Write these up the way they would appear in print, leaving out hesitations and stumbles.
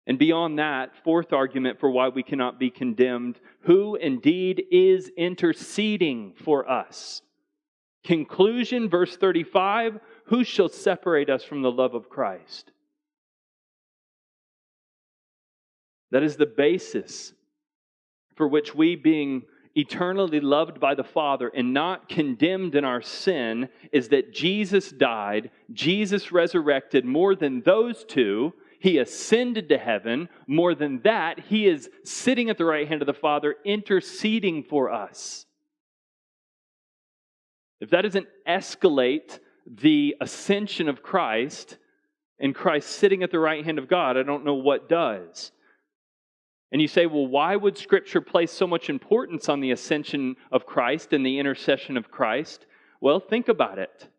And beyond that, fourth argument for why we cannot be condemned, who indeed is interceding for us? Conclusion, verse 35, who shall separate us from the love of Christ? That is the basis for which we, being eternally loved by the Father and not condemned in our sin, is that Jesus died, Jesus resurrected. More than those two, He ascended to heaven. More than that, He is sitting at the right hand of the Father, interceding for us. If that doesn't escalate the ascension of Christ and Christ sitting at the right hand of God, I don't know what does. And you say, well, why would Scripture place so much importance on the ascension of Christ and the intercession of Christ? Well, think about it.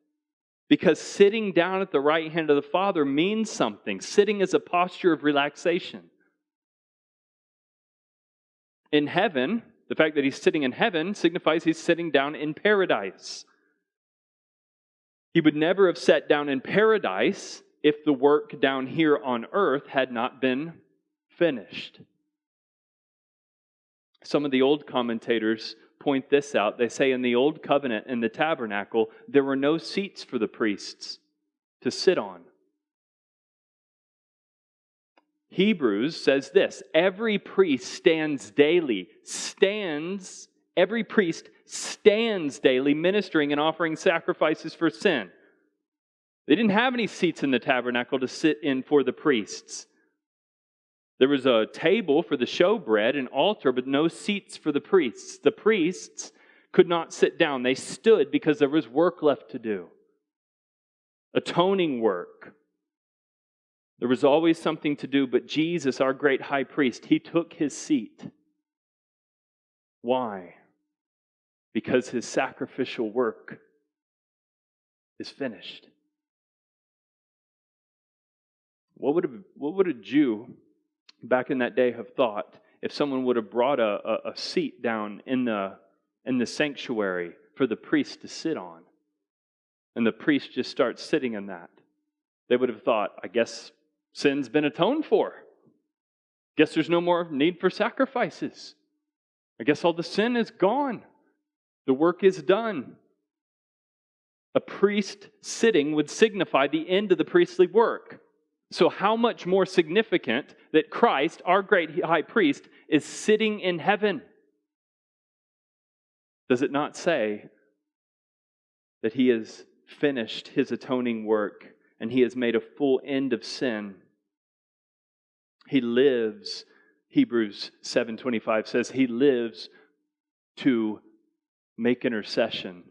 Because sitting down at the right hand of the Father means something. Sitting is a posture of relaxation. In heaven, the fact that He's sitting in heaven signifies He's sitting down in paradise. He would never have sat down in paradise if the work down here on earth had not been finished. Some of the old commentators point this out. They say in the Old Covenant, in the tabernacle, there were no seats for the priests to sit on. Hebrews says this, every priest stands daily, every priest stands daily ministering and offering sacrifices for sin. They didn't have any seats in the tabernacle to sit in for the priests. There was a table for the showbread, an altar, but no seats for the priests. The priests could not sit down. They stood because there was work left to do. Atoning work. There was always something to do, but Jesus, our great high priest, He took His seat. Why? Because His sacrificial work is finished. What would a Jew back in that day have thought if someone would have brought a seat down in the sanctuary for the priest to sit on, and the priest just starts sitting in that? They would have thought, I guess sin's been atoned for. Guess there's no more need for sacrifices. I guess all the sin is gone. The work is done. A priest sitting would signify the end of the priestly work. So how much more significant that Christ, our great high priest, is sitting in heaven? Does it not say that He has finished His atoning work and He has made a full end of sin? He lives, Hebrews 7:25 says, He lives to make intercession